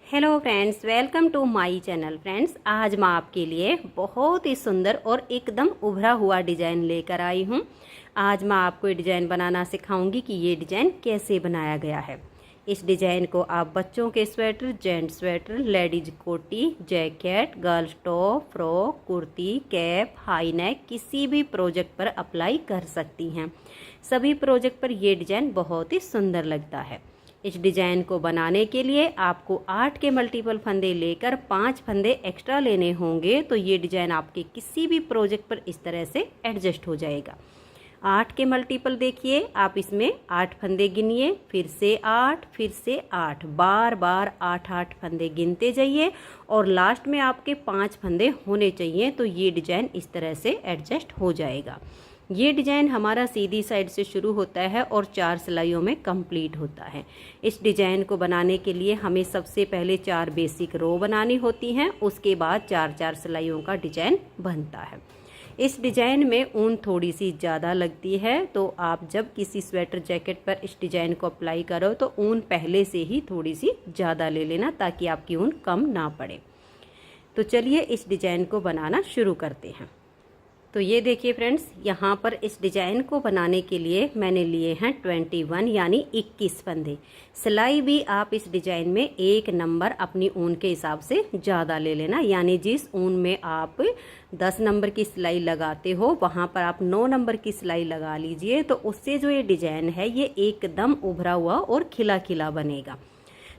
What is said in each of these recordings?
Hello friends, welcome to my channel. Friends, आज मैं आपके लिए बहुत ही सुंदर और एकदम उभरा हुआ डिज़ाइन लेकर आई हूँ। आज मैं आपको ये डिज़ाइन बनाना सिखाऊंगी कि ये डिज़ाइन कैसे बनाया गया है। इस डिज़ाइन को आप बच्चों के स्वेटर, जेंट्स स्वेटर, लेडीज कोटी, jacket, girls top, frock, kurti, cap, high neck किसी भी प्रोजेक्ट पर अप्लाई कर सकती हैं। सभी प्रोजेक्ट पर ये डिज़ाइन बहुत ही सुंदर लगता है। इस डिज़ाइन को बनाने के लिए आपको 8 के मल्टीपल फंदे लेकर 5 फंदे एक्स्ट्रा लेने होंगे, तो ये डिज़ाइन आपके किसी भी प्रोजेक्ट पर इस तरह से एडजस्ट हो जाएगा। 8 के मल्टीपल देखिए, आप इसमें 8 फंदे गिनिए, फिर से 8, फिर से 8, बार बार 8 फंदे गिनते जाइए और लास्ट में आपके 5 फंदे होने चाहिए, तो ये डिज़ाइन इस तरह से एडजस्ट हो जाएगा। ये डिज़ाइन हमारा सीधी साइड से शुरू होता है और 4 सिलाइयों में कंप्लीट होता है। इस डिज़ाइन को बनाने के लिए हमें सबसे पहले 4 बेसिक रो बनानी होती हैं, उसके बाद 4-4 सिलाइयों का डिज़ाइन बनता है। इस डिज़ाइन में ऊन थोड़ी सी ज़्यादा लगती है, तो आप जब किसी स्वेटर जैकेट पर इस डिज़ाइन को अप्लाई करो तो ऊन पहले से ही थोड़ी सी ज़्यादा ले लेना, ताकि आपकी ऊन कम ना पड़े। तो चलिए इस डिज़ाइन को बनाना शुरू करते हैं। तो ये देखिए फ्रेंड्स, यहाँ पर इस डिज़ाइन को बनाने के लिए मैंने लिए हैं 21 यानी 21 फंदे। सिलाई भी आप इस डिज़ाइन में 1 नंबर अपनी ऊन के हिसाब से ज़्यादा ले लेना, यानी जिस ऊन में आप 10 नंबर की सिलाई लगाते हो वहाँ पर आप 9 नंबर की सिलाई लगा लीजिए, तो उससे जो ये डिज़ाइन है ये एकदम उभरा हुआ और खिला खिला बनेगा।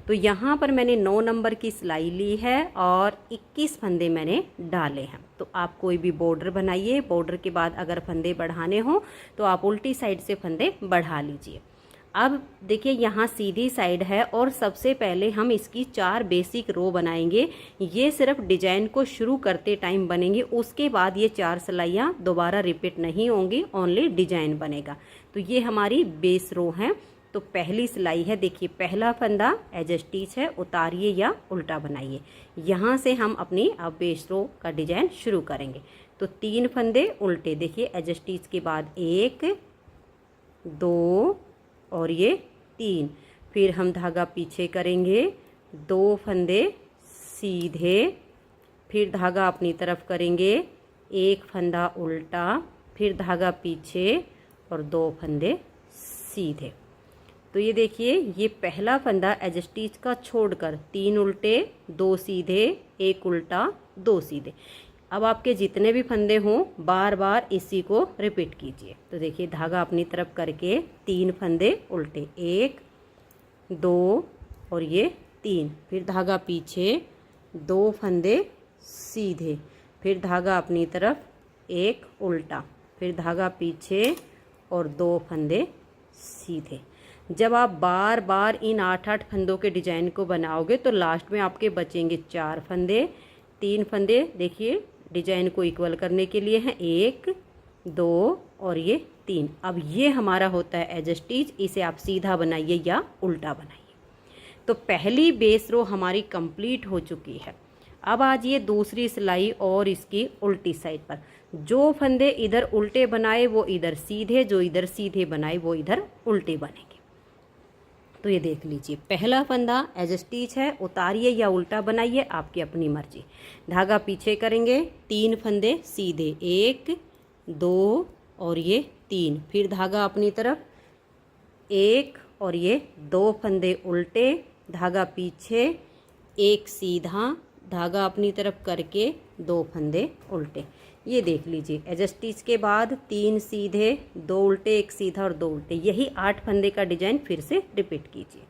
तो यहाँ पर मैंने 9 नंबर की सिलाई ली है और 21 फंदे मैंने डाले हैं। तो आप कोई भी बॉर्डर बनाइए, बॉर्डर के बाद अगर फंदे बढ़ाने हो तो आप उल्टी साइड से फंदे बढ़ा लीजिए। अब देखिए, यहाँ सीधी साइड है और सबसे पहले हम इसकी 4 बेसिक रो बनाएंगे। ये सिर्फ डिजाइन को शुरू करते टाइम बनेंगे, उसके बाद ये 4 सिलाइयाँ दोबारा रिपीट नहीं होंगी, ओनली डिजाइन बनेगा। तो ये हमारी बेस रो है। तो पहली सिलाई है, देखिए पहला फंदा एज स्टिच है, उतारिए या उल्टा बनाइए। यहाँ से हम अपनी अब बेस रो का डिजाइन शुरू करेंगे। तो 3 फंदे उल्टे, देखिए एज स्टिच के बाद 1, 2 और ये 3। फिर हम धागा पीछे करेंगे, 2 फंदे सीधे, फिर धागा अपनी तरफ करेंगे, 1 फंदा उल्टा, फिर धागा पीछे और 2 फंदे सीधे। तो ये देखिए, ये पहला फंदा एज स्टिच का छोड़कर 3 उल्टे, 2 सीधे, 1 उल्टा, 2 सीधे। अब आपके जितने भी फंदे हों बार बार इसी को रिपीट कीजिए। तो देखिए, धागा अपनी तरफ करके 3 फंदे उल्टे, 1, 2 और ये 3, फिर धागा पीछे, 2 फंदे सीधे, फिर धागा अपनी तरफ, 1 उल्टा, फिर धागा पीछे और 2 फंदे सीधे। जब आप बार बार इन 8-8 फंदों के डिजाइन को बनाओगे तो लास्ट में आपके बचेंगे 4 फंदे। 3 फंदे देखिए डिजाइन को इक्वल करने के लिए हैं, 1, 2 और ये 3। अब ये हमारा होता है एज स्टिच, इसे आप सीधा बनाइए या उल्टा बनाइए। तो पहली बेस रो हमारी कंप्लीट हो चुकी है। अब आज ये दूसरी सिलाई और इसकी उल्टी साइड पर, जो फंदे इधर उल्टे बनाए वो इधर सीधे, जो इधर सीधे बनाए वो इधर उल्टे बनेंगे। तो ये देख लीजिए, पहला फंदा एज स्टिच है, उतारिए या उल्टा बनाइए, आपकी अपनी मर्जी। धागा पीछे करेंगे, 3 फंदे सीधे, 1, 2 और ये 3, फिर धागा अपनी तरफ, 1 और ये 2 फंदे उल्टे, धागा पीछे, 1 सीधा, धागा अपनी तरफ करके 2 फंदे उल्टे। ये देख लीजिए, एज स्टिच के बाद 3 सीधे, 2 उल्टे, 1 सीधा और 2 उल्टे। यही 8 फंदे का डिजाइन फिर से रिपीट कीजिए।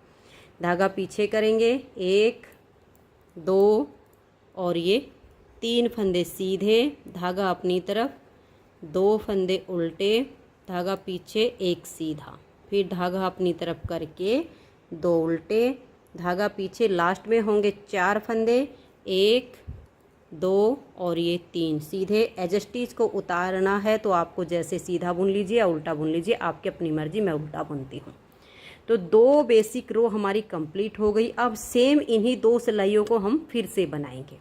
धागा पीछे करेंगे, 1, 2 और ये 3 फंदे सीधे, धागा अपनी तरफ, 2 फंदे उल्टे, धागा पीछे, 1 सीधा, फिर धागा अपनी तरफ करके 2 उल्टे, धागा पीछे, लास्ट में होंगे 4 फंदे, 1, 2 और ये 3 सीधे। एज स्टिच को उतारना है तो आपको जैसे सीधा बुन लीजिए या उल्टा बुन लीजिए, आपकी अपनी मर्जी, मैं उल्टा बुनती हूँ। तो 2 बेसिक रो हमारी कंप्लीट हो गई। अब सेम इन्हीं 2 सिलाइयों को हम फिर से बनाएंगे।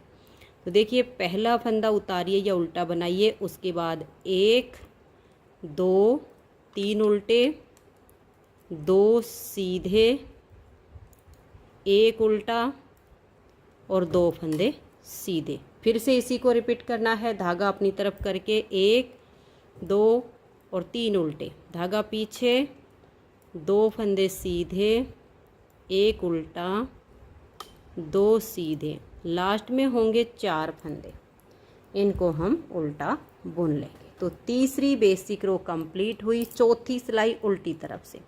तो देखिए, पहला फंदा उतारिए या उल्टा बनाइए, उसके बाद 1, 2, 3 उल्टे, 2 सीधे, 1 उल्टा, और 2 फंदे सीधे। फिर से इसी को रिपीट करना है, धागा अपनी तरफ करके 1 2 और 3 उल्टे, धागा पीछे, 2 फंदे सीधे, 1 उल्टा, 2 सीधे, लास्ट में होंगे 4 फंदे, इनको हम उल्टा बुन लेंगे। तो तीसरी बेसिक रो कंप्लीट हुई। चौथी सिलाई उल्टी तरफ से,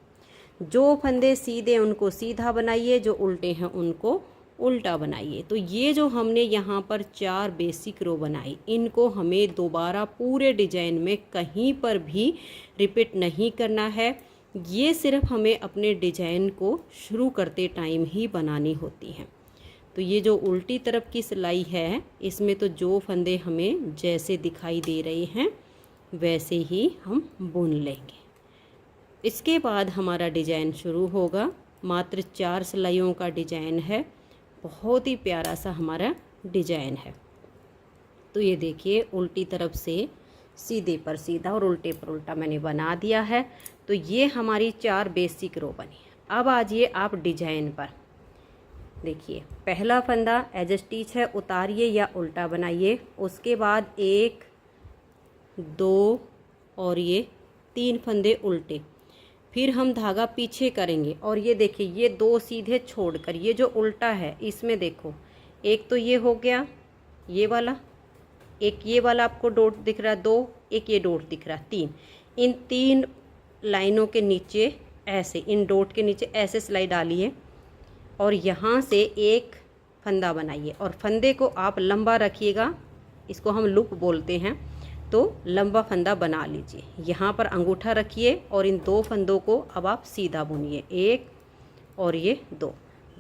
जो फंदे सीधे उनको सीधा बनाइए, जो उल्टे हैं उनको उल्टा बनाइए। तो ये जो हमने यहाँ पर 4 बेसिक रो बनाई, इनको हमें दोबारा पूरे डिजाइन में कहीं पर भी रिपीट नहीं करना है। ये सिर्फ हमें अपने डिजाइन को शुरू करते टाइम ही बनानी होती हैं। तो ये जो उल्टी तरफ की सिलाई है, इसमें तो जो फंदे हमें जैसे दिखाई दे रहे हैं वैसे ही हम बुन लेंगे। इसके बाद हमारा डिजाइन शुरू होगा। मात्र 4 सिलाइयों का डिजाइन है, बहुत ही प्यारा सा हमारा डिजाइन है। तो ये देखिए, उल्टी तरफ से सीधे पर सीधा और उल्टे पर उल्टा मैंने बना दिया है। तो ये हमारी 4 बेसिक रो बनी। अब आइए आप डिजाइन पर। देखिए, पहला फंदा एज स्टिच है, उतारिए या उल्टा बनाइए। उसके बाद 1 2 और ये 3 फंदे उल्टे, फिर हम धागा पीछे करेंगे और ये देखिए, ये 2 सीधे छोड़कर ये जो उल्टा है इसमें देखो, एक तो ये हो गया ये वाला, एक ये वाला आपको डॉट दिख रहा है 2, एक ये डॉट दिख रहा है 3। इन 3 लाइनों के नीचे ऐसे, इन डॉट के नीचे ऐसे सिलाई डालिए और यहाँ से एक फंदा बनाइए और फंदे को आप लंबा रखिएगा, इसको हम लूप बोलते हैं। तो लंबा फंदा बना लीजिए, यहाँ पर अंगूठा रखिए और इन 2 फंदों को अब आप सीधा बुनिए, 1 और ये 2।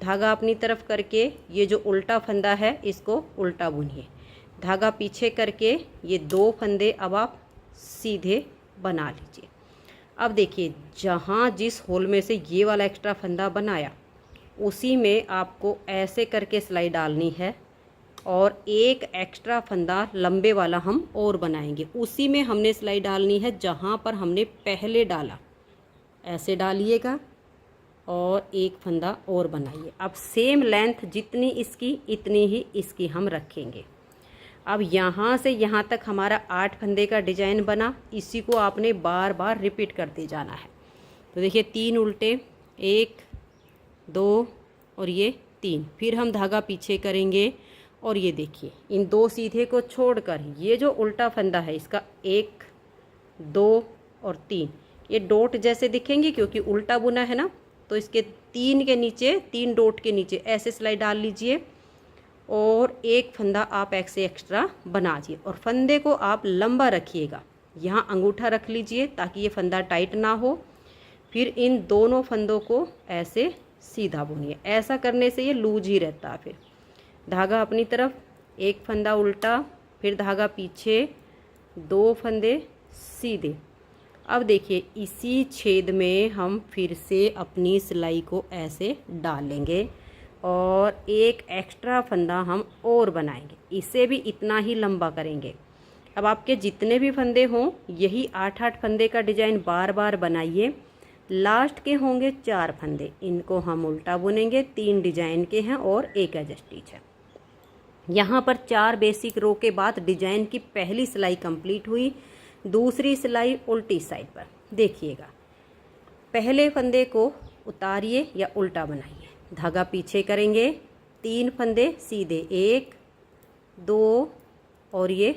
धागा अपनी तरफ करके ये जो उल्टा फंदा है इसको उल्टा बुनिए, धागा पीछे करके ये 2 फंदे अब आप सीधे बना लीजिए। अब देखिए, जहाँ जिस होल में से ये वाला एक्स्ट्रा फंदा बनाया उसी में आपको ऐसे करके सिलाई डालनी है और एक एक्स्ट्रा फंदा लंबे वाला हम और बनाएंगे, उसी में हमने सिलाई डालनी है जहाँ पर हमने पहले डाला। ऐसे डालिएगा और एक फंदा और बनाइए। अब सेम लेंथ जितनी इसकी इतनी ही इसकी हम रखेंगे। अब यहाँ से यहाँ तक हमारा 8 फंदे का डिजाइन बना, इसी को आपने बार बार रिपीट करते जाना है। तो देखिए, 3 उल्टे, 1 2 और ये 3, फिर हम धागा पीछे करेंगे और ये देखिए, इन 2 सीधे को छोड़कर ये जो उल्टा फंदा है इसका 1 2 और 3, ये डॉट जैसे दिखेंगे क्योंकि उल्टा बुना है ना, तो इसके 3 के नीचे, 3 डॉट के नीचे ऐसे सिलाई डाल लीजिए और एक फंदा आप ऐसे एक्स्ट्रा बना दीजिए और फंदे को आप लंबा रखिएगा, यहाँ अंगूठा रख लीजिए ताकि ये फंदा टाइट ना हो। फिर इन दोनों फंदों को ऐसे सीधा बुनिए, ऐसा करने से ये लूज ही रहता है। फिर धागा अपनी तरफ, एक फंदा उल्टा, फिर धागा पीछे, 2 फंदे सीधे। अब देखिए, इसी छेद में हम फिर से अपनी सिलाई को ऐसे डालेंगे और एक एक्स्ट्रा फंदा हम और बनाएंगे, इसे भी इतना ही लंबा करेंगे। अब आपके जितने भी फंदे हों यही 8-8 फंदे का डिजाइन बार बार बनाइए। लास्ट के होंगे 4 फंदे, इनको हम उल्टा बुनेंगे, 3 डिजाइन के हैं और एक एज स्टिच है। यहाँ पर 4 बेसिक रो के बाद डिजाइन की पहली सिलाई कंप्लीट हुई। दूसरी सिलाई उल्टी साइड पर देखिएगा, पहले फंदे को उतारिए या उल्टा बनाइए, धागा पीछे करेंगे, 3 फंदे सीधे, 1 2 और ये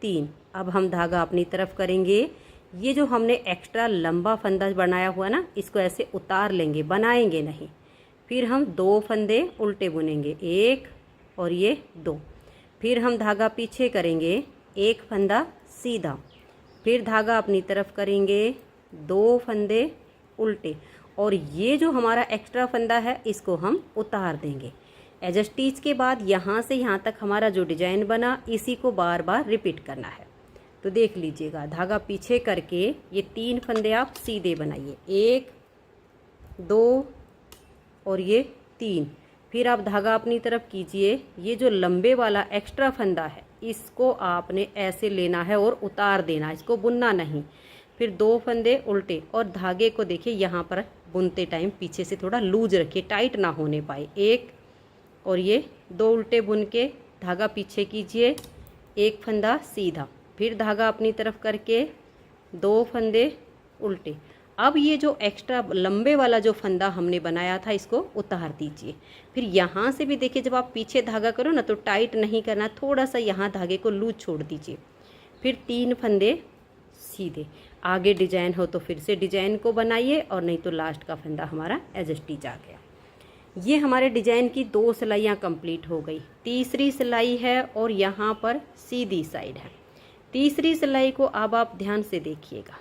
3। अब हम धागा अपनी तरफ करेंगे, ये जो हमने एक्स्ट्रा लंबा फंदा बनाया हुआ ना इसको ऐसे उतार लेंगे, बनाएंगे नहीं। फिर हम 2 फंदे उल्टे बुनेंगे, 1 और ये 2। फिर हम धागा पीछे करेंगे, 1 फंदा सीधा, फिर धागा अपनी तरफ करेंगे, 2 फंदे उल्टे और ये जो हमारा एक्स्ट्रा फंदा है इसको हम उतार देंगे। एज स्टिच के बाद यहाँ से यहाँ तक हमारा जो डिजाइन बना इसी को बार बार रिपीट करना है। तो देख लीजिएगा, धागा पीछे करके ये 3 फंदे आप सीधे बनाइए, 1 2 और ये 3। फिर आप धागा अपनी तरफ कीजिए, ये जो लंबे वाला एक्स्ट्रा फंदा है इसको आपने ऐसे लेना है और उतार देना, इसको बुनना नहीं। फिर 2 फंदे उल्टे और धागे को देखिए यहाँ पर बुनते टाइम पीछे से थोड़ा लूज रखिए, टाइट ना होने पाए, 1 और ये 2 उल्टे बुन के धागा पीछे कीजिए, एक फंदा सीधा, फिर धागा अपनी तरफ करके 2 फंदे उल्टे। अब ये जो एक्स्ट्रा लंबे वाला जो फंदा हमने बनाया था इसको उतार दीजिए। फिर यहाँ से भी देखिए, जब आप पीछे धागा करो ना तो टाइट नहीं करना, थोड़ा सा यहाँ धागे को लूज छोड़ दीजिए। फिर 3 फंदे सीधे। आगे डिजाइन हो तो फिर से डिजाइन को बनाइए, और नहीं तो लास्ट का फंदा हमारा एज स्टिच आ गया। ये हमारे डिजाइन की 2 सिलाइयाँ कंप्लीट हो गई। तीसरी सिलाई है और यहाँ पर सीधी साइड है। तीसरी सिलाई को अब आप ध्यान से देखिएगा।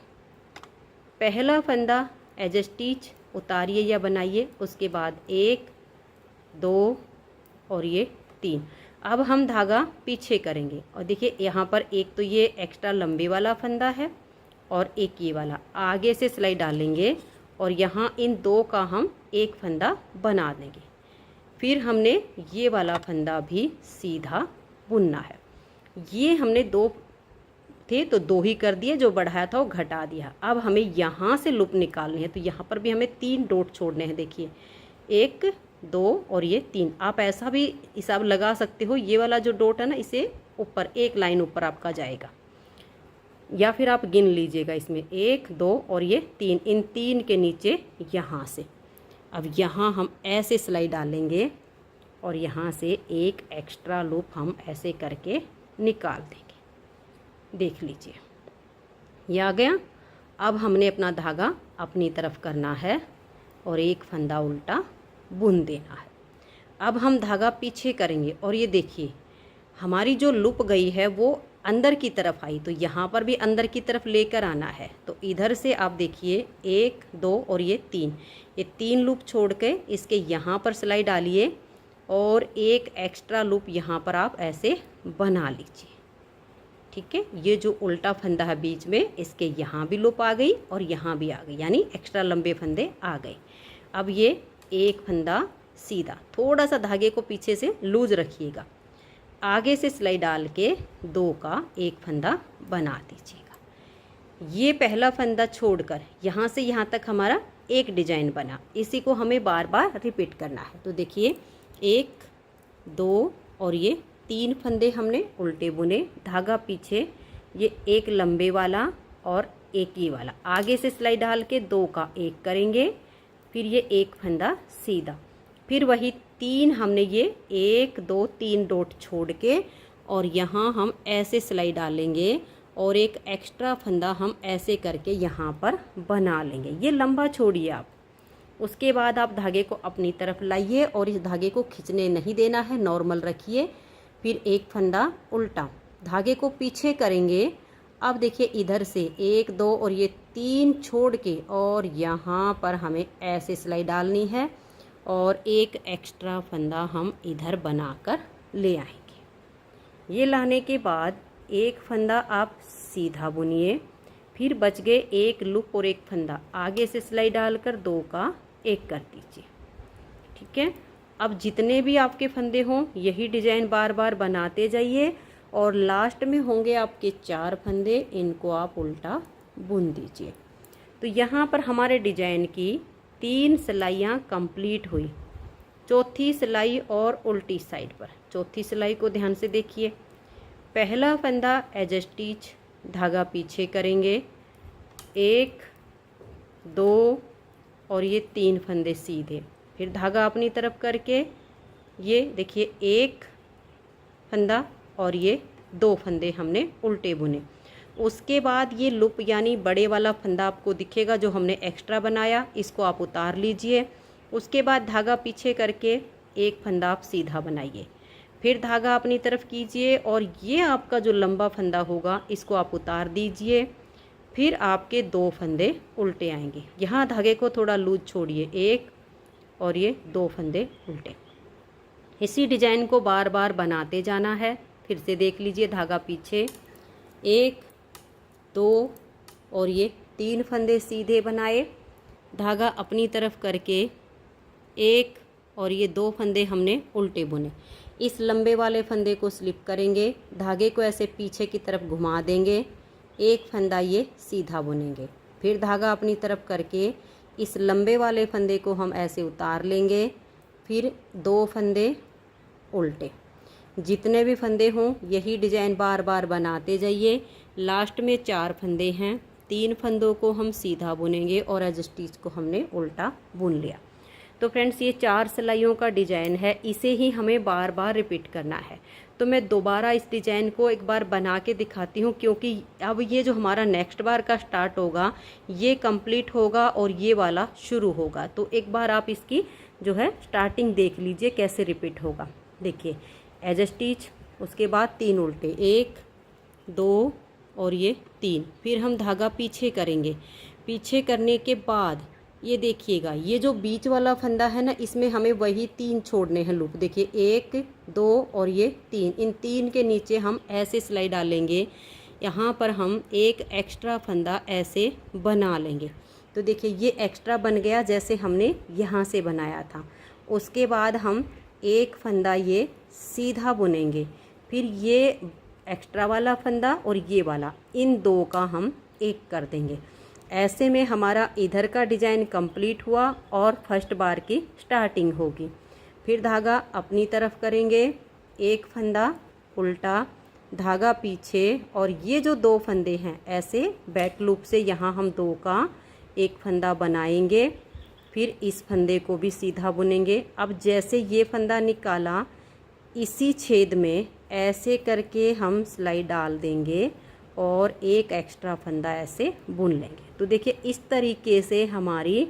पहला फंदा एज स्टिच उतारिए या बनाइए, उसके बाद 1 2 और ये 3। अब हम धागा पीछे करेंगे, और देखिए यहाँ पर एक तो ये एक्स्ट्रा लंबे वाला फंदा है और एक ये वाला, आगे से सिलाई डालेंगे और यहाँ इन 2 का हम एक फंदा बना देंगे। फिर हमने ये वाला फंदा भी सीधा बुनना है। ये हमने 2 थे तो 2 ही कर दिए, जो बढ़ाया था वो घटा दिया। अब हमें यहाँ से लूप निकालनी है, तो यहाँ पर भी हमें 3 डॉट छोड़ने हैं। देखिए 1 2 और ये 3। आप ऐसा भी हिसाब लगा सकते हो, ये वाला जो डॉट है ना इसे ऊपर एक लाइन ऊपर आपका जाएगा, या फिर आप गिन लीजिएगा इसमें 1 2 और ये 3, इन 3 के नीचे यहाँ से। अब यहाँ हम ऐसे सिलाई डालेंगे और यहाँ से एक एक्स्ट्रा लूप हम ऐसे करके निकाल देंगे। देख लीजिए ये आ गया। अब हमने अपना धागा अपनी तरफ करना है और एक फंदा उल्टा बुन देना है। अब हम धागा पीछे करेंगे, और ये देखिए हमारी जो लूप गई है वो अंदर की तरफ आई, तो यहाँ पर भी अंदर की तरफ लेकर आना है। तो इधर से आप देखिए 1 2 और ये 3, ये 3 लूप छोड़ के इसके यहाँ पर सिलाई डालिए और एक एक्स्ट्रा लूप यहाँ पर आप ऐसे बना लीजिए। ठीक है, ये जो उल्टा फंदा है बीच में, इसके यहाँ भी लूप आ गई और यहाँ भी आ गई, यानी एक्स्ट्रा लंबे फंदे आ गए। अब ये एक फंदा सीधा, थोड़ा सा धागे को पीछे से लूज रखिएगा, आगे से सिलाई डाल के 2 का एक फंदा बना दीजिएगा। ये पहला फंदा छोड़कर यहाँ से यहाँ तक हमारा एक डिजाइन बना, इसी को हमें बार बार रिपीट करना है। तो देखिए 1 2 और ये 3 फंदे हमने उल्टे बुने, धागा पीछे, ये एक लंबे वाला और एक ये वाला, आगे से सिलाई डाल के 2 का एक करेंगे, फिर ये एक फंदा सीधा, फिर वही 3 हमने ये 1 2 3 डॉट छोड़ के और यहाँ हम ऐसे सिलाई डालेंगे और एक एक्स्ट्रा फंदा हम ऐसे करके यहाँ पर बना लेंगे। ये लंबा छोड़िए आप। उसके बाद आप धागे को अपनी तरफ लाइए और इस धागे को खींचने नहीं देना है, नॉर्मल रखिए। फिर एक फंदा उल्टा, धागे को पीछे करेंगे। अब देखिए इधर से 1 2 और ये 3 छोड़ के और यहाँ पर हमें ऐसे सिलाई डालनी है और एक एक्स्ट्रा फंदा हम इधर बनाकर ले आएंगे। ये लाने के बाद एक फंदा आप सीधा बुनिए, फिर बच गए एक लूप और एक फंदा, आगे से सिलाई डालकर 2 का एक कर दीजिए। ठीक है, अब जितने भी आपके फंदे हों यही डिजाइन बार बार बनाते जाइए और लास्ट में होंगे आपके 4 फंदे, इनको आप उल्टा बुन दीजिए। तो यहाँ पर हमारे डिजाइन की 3 सिलाइयाँ कंप्लीट हुई। चौथी सिलाई और उल्टी साइड पर, चौथी सिलाई को ध्यान से देखिए। पहला फंदा एज स्टिच, धागा पीछे करेंगे, 1 2 और ये 3 फंदे सीधे, फिर धागा अपनी तरफ करके ये देखिए एक फंदा और ये 2 फंदे हमने उल्टे बुने। उसके बाद ये लूप यानी बड़े वाला फंदा आपको दिखेगा जो हमने एक्स्ट्रा बनाया, इसको आप उतार लीजिए। उसके बाद धागा पीछे करके एक फंदा आप सीधा बनाइए, फिर धागा अपनी तरफ कीजिए और ये आपका जो लंबा फंदा होगा इसको आप उतार दीजिए। फिर आपके 2 फंदे उल्टे आएंगे, यहाँ धागे को थोड़ा लूज छोड़िए, 1 और ये 2 फंदे उल्टे। इसी डिजाइन को बार बार बनाते जाना है। फिर से देख लीजिए, धागा पीछे, 1 2 और ये 3 फंदे सीधे बनाए, धागा अपनी तरफ करके 1 और ये 2 फंदे हमने उल्टे बुने। इस लंबे वाले फंदे को स्लिप करेंगे, धागे को ऐसे पीछे की तरफ घुमा देंगे, एक फंदा ये सीधा बुनेंगे, फिर धागा अपनी तरफ करके इस लंबे वाले फंदे को हम ऐसे उतार लेंगे, फिर 2 फंदे उल्टे। जितने भी फंदे हों यही डिजाइन बार बार बनाते जाइए। लास्ट में 4 फंदे हैं, 3 फंदों को हम सीधा बुनेंगे और एज स्टिच को हमने उल्टा बुन लिया। तो फ्रेंड्स ये 4 सिलाइयों का डिजाइन है, इसे ही हमें बार बार रिपीट करना है। तो मैं दोबारा इस डिजाइन को एक बार बना के दिखाती हूँ, क्योंकि अब ये जो हमारा नेक्स्ट बार का स्टार्ट होगा ये कंप्लीट होगा और ये वाला शुरू होगा। तो एक बार आप इसकी जो है स्टार्टिंग देख लीजिए कैसे रिपीट होगा। देखिए एज स्टिच, उसके बाद 3 उल्टे, 1 2 और ये 3। फिर हम धागा पीछे करेंगे। पीछे करने के बाद ये देखिएगा, ये जो बीच वाला फंदा है ना, इसमें हमें वही 3 छोड़ने हैं लूप। देखिए 1 2 और ये 3, इन 3 के नीचे हम ऐसे सिलाई डालेंगे। यहाँ पर हम एक एक्स्ट्रा फंदा ऐसे बना लेंगे। तो देखिए ये एक्स्ट्रा बन गया जैसे हमने यहाँ से बनाया था। उसके बाद हम एक फंदा ये सीधा बुनेंगे, फिर ये एक्स्ट्रा वाला फंदा और ये वाला, इन 2 का हम एक कर देंगे। ऐसे में हमारा इधर का डिजाइन कंप्लीट हुआ और फर्स्ट बार की स्टार्टिंग होगी। फिर धागा अपनी तरफ करेंगे, एक फंदा उल्टा, धागा पीछे, और ये जो 2 फंदे हैं ऐसे बैक लूप से यहाँ हम 2 का एक फंदा बनाएंगे। फिर इस फंदे को भी सीधा बुनेंगे। अब जैसे ये फंदा निकाला, इसी छेद में ऐसे करके हम सिलाई डाल देंगे और एक एक्स्ट्रा फंदा ऐसे बुन लेंगे। तो देखिए इस तरीके से हमारी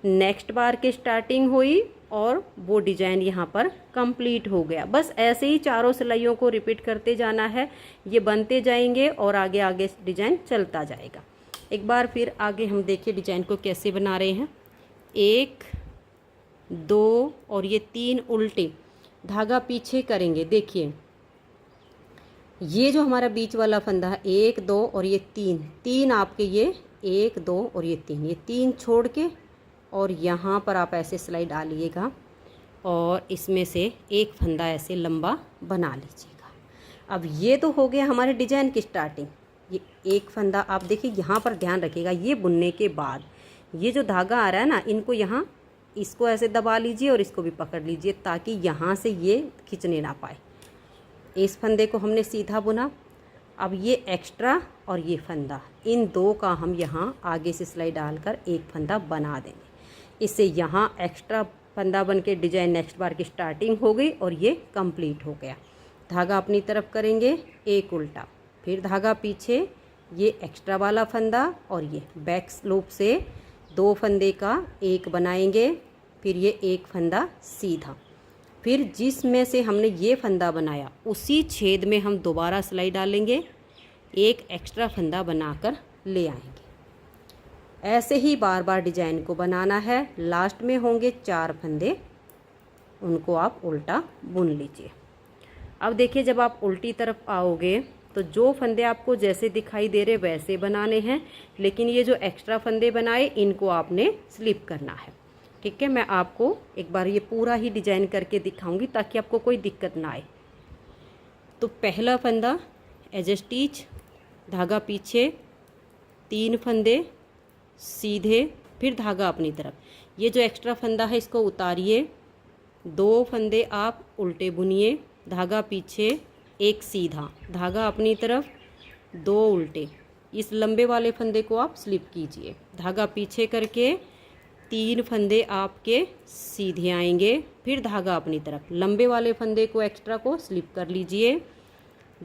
नेक्स्ट बार की स्टार्टिंग हुई और वो डिजाइन यहाँ पर कंप्लीट हो गया। बस ऐसे ही चारों सिलाइयों को रिपीट करते जाना है, ये बनते जाएंगे और आगे आगे डिजाइन चलता जाएगा। एक बार फिर आगे हम देखिए डिजाइन को कैसे बना रहे हैं। 1 2 और ये 3 उल्टे, धागा पीछे करेंगे। देखिए ये जो हमारा बीच वाला फंदा है 1 2 और ये 3 आपके ये 1 2 और ये 3 छोड़ के और यहाँ पर आप ऐसे सिलाई डालिएगा और इसमें से एक फंदा ऐसे लंबा बना लीजिएगा। अब ये तो हो गया हमारे डिजाइन की स्टार्टिंग। ये एक फंदा आप देखिए यहाँ पर ध्यान रखिएगा, ये बुनने के बाद ये जो धागा आ रहा है ना, इनको यहाँ इसको ऐसे दबा लीजिए और इसको भी पकड़ लीजिए ताकि यहाँ से ये खींचने ना पाए। इस फंदे को हमने सीधा बुना। अब ये एक्स्ट्रा और ये फंदा, इन 2 का हम यहाँ आगे से सिलाई डालकर एक फंदा बना देंगे। इससे यहाँ एक्स्ट्रा फंदा बन के डिजाइन नेक्स्ट बार की स्टार्टिंग हो गई और ये कंप्लीट हो गया। धागा अपनी तरफ करेंगे, एक उल्टा, फिर धागा पीछे, ये एक्स्ट्रा वाला फंदा और ये बैक लूप से 2 फंदे का एक बनाएंगे। फिर ये एक फंदा सीधा, फिर जिसमें से हमने ये फंदा बनाया उसी छेद में हम दोबारा सिलाई डालेंगे, एक एक्स्ट्रा फंदा बनाकर ले आएंगे। ऐसे ही बार बार डिजाइन को बनाना है। लास्ट में होंगे 4 फंदे, उनको आप उल्टा बुन लीजिए। अब देखिए जब आप उल्टी तरफ आओगे तो जो फंदे आपको जैसे दिखाई दे रहे वैसे बनाने हैं, लेकिन ये जो एक्स्ट्रा फंदे बनाए इनको आपने स्लिप करना है। ठीक है, मैं आपको एक बार ये पूरा ही डिजाइन करके दिखाऊंगी ताकि आपको कोई दिक्कत ना आए। तो पहला फंदा एज स्टिच, धागा पीछे, 3 फंदे सीधे, फिर धागा अपनी तरफ। ये जो एक्स्ट्रा फंदा है इसको उतारिए, 2 फंदे आप उल्टे बुनिए, धागा पीछे, एक सीधा, धागा अपनी तरफ, 2 उल्टे। इस लंबे वाले फंदे को आप स्लिप कीजिए, धागा पीछे करके 3 फंदे आपके सीधे आएंगे, फिर धागा अपनी तरफ, लंबे वाले फंदे को एक्स्ट्रा को स्लिप कर लीजिए,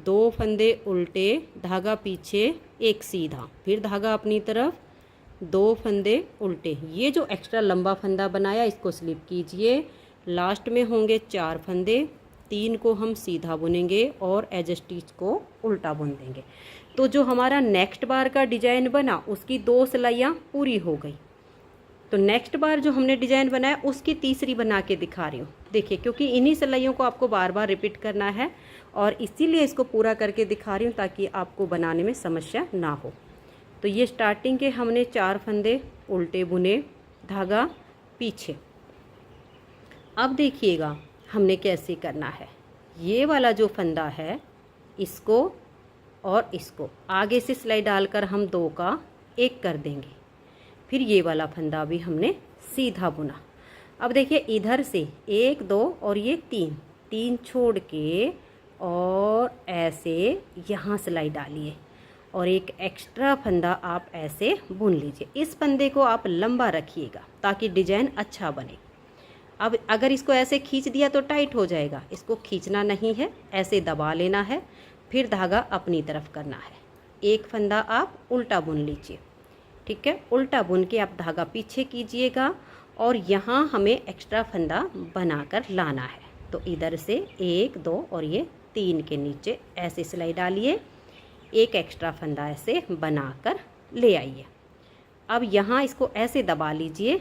2 फंदे उल्टे, धागा पीछे, एक सीधा, फिर धागा अपनी तरफ, 2 फंदे उल्टे। ये जो एक्स्ट्रा लंबा फंदा बनाया इसको स्लिप कीजिए। लास्ट में होंगे 4 फंदे, 3 को हम सीधा बुनेंगे और एज स्टिच को उल्टा बुन देंगे। तो जो हमारा नेक्स्ट बार का डिजाइन बना उसकी 2 सिलाइयाँ पूरी हो गई। तो नेक्स्ट बार जो हमने डिजाइन बनाया उसकी तीसरी बना के दिखा रही हूँ। देखिए क्योंकि इन्हीं सिलाइयों को आपको बार बार रिपीट करना है और इसीलिए इसको पूरा करके दिखा रही हूँ ताकि आपको बनाने में समस्या ना हो। तो ये स्टार्टिंग के हमने 4 फंदे उल्टे बुने, धागा पीछे। अब देखिएगा हमने कैसे करना है। ये वाला जो फंदा है इसको और इसको आगे से सिलाई डालकर हम 2 का एक कर देंगे, फिर ये वाला फंदा भी हमने सीधा बुना। अब देखिए इधर से 1 2 और ये 3 छोड़ के और ऐसे यहाँ सिलाई डालिए और एक एक्स्ट्रा फंदा आप ऐसे बुन लीजिए। इस फंदे को आप लंबा रखिएगा ताकि डिजाइन अच्छा बने। अब अगर इसको ऐसे खींच दिया तो टाइट हो जाएगा, इसको खींचना नहीं है, ऐसे दबा लेना है, फिर धागा अपनी तरफ करना है। एक फंदा आप उल्टा बुन लीजिए, ठीक है। उल्टा बुन के आप धागा पीछे कीजिएगा और यहाँ हमें एक्स्ट्रा फंदा बनाकर लाना है। तो इधर से 1 2 और ये 3 के नीचे ऐसे सिलाई डालिए, एक एक्स्ट्रा फंदा ऐसे बनाकर ले आइए। अब यहाँ इसको ऐसे दबा लीजिए,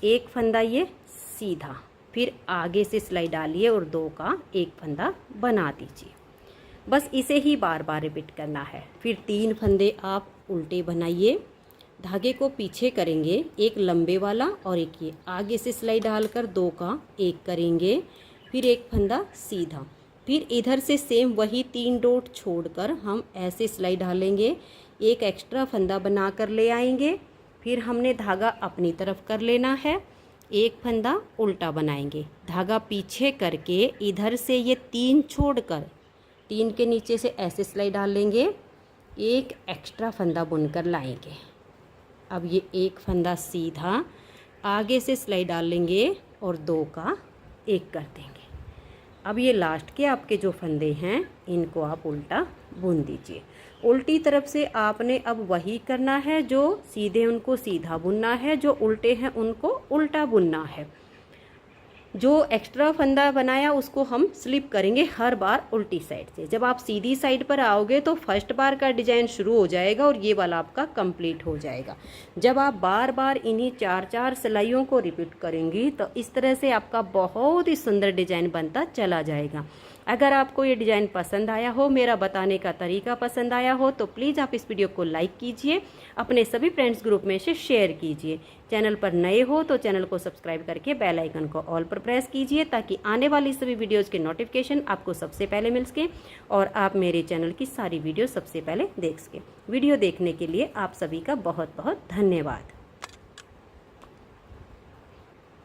एक फंदा ये सीधा, फिर आगे से सिलाई डालिए और 2 का एक फंदा बना दीजिए। बस इसे ही बार बार रिपीट करना है। फिर 3 फंदे आप उल्टे बनाइए, धागे को पीछे करेंगे, एक लंबे वाला और एक ये आगे से सिलाई डालकर 2 का एक करेंगे, फिर एक फंदा सीधा, फिर इधर से सेम वही 3 डॉट छोड़कर हम ऐसे सिलाई डालेंगे, एक एक्स्ट्रा फंदा बनाकर ले आएंगे, फिर हमने धागा अपनी तरफ कर लेना है, एक फंदा उल्टा बनाएंगे, धागा पीछे करके इधर से ये 3 छोड़कर 3 के नीचे से ऐसे सिलाई डाल लेंगे, एक एक्स्ट्रा फंदा बुनकर लाएंगे। अब ये एक फंदा सीधा, आगे से सिलाई डाल लेंगे और 2 का एक कर देंगे। अब ये लास्ट के आपके जो फंदे हैं इनको आप उल्टा बुन दीजिए। उल्टी तरफ से आपने अब वही करना है, जो सीधे उनको सीधा बुनना है, जो उल्टे हैं उनको उल्टा बुनना है। जो एक्स्ट्रा फंदा बनाया उसको हम स्लिप करेंगे हर बार उल्टी साइड से। जब आप सीधी साइड पर आओगे तो फर्स्ट बार का डिजाइन शुरू हो जाएगा और ये वाला आपका कंप्लीट हो जाएगा। जब आप बार बार इन्हीं 4-4 सिलाइयों को रिपीट करेंगी तो इस तरह से आपका बहुत ही सुंदर डिजाइन बनता चला जाएगा। अगर आपको ये डिज़ाइन पसंद आया हो, मेरा बताने का तरीका पसंद आया हो, तो प्लीज़ आप इस वीडियो को लाइक कीजिए, अपने सभी फ्रेंड्स ग्रुप में से शेयर कीजिए। चैनल पर नए हो तो चैनल को सब्सक्राइब करके बेल आइकन को ऑल पर प्रेस कीजिए ताकि आने वाली सभी वीडियोज़ के नोटिफिकेशन आपको सबसे पहले मिल सके और आप मेरे चैनल की सारी वीडियो सबसे पहले देख सकें। वीडियो देखने के लिए आप सभी का बहुत बहुत धन्यवाद।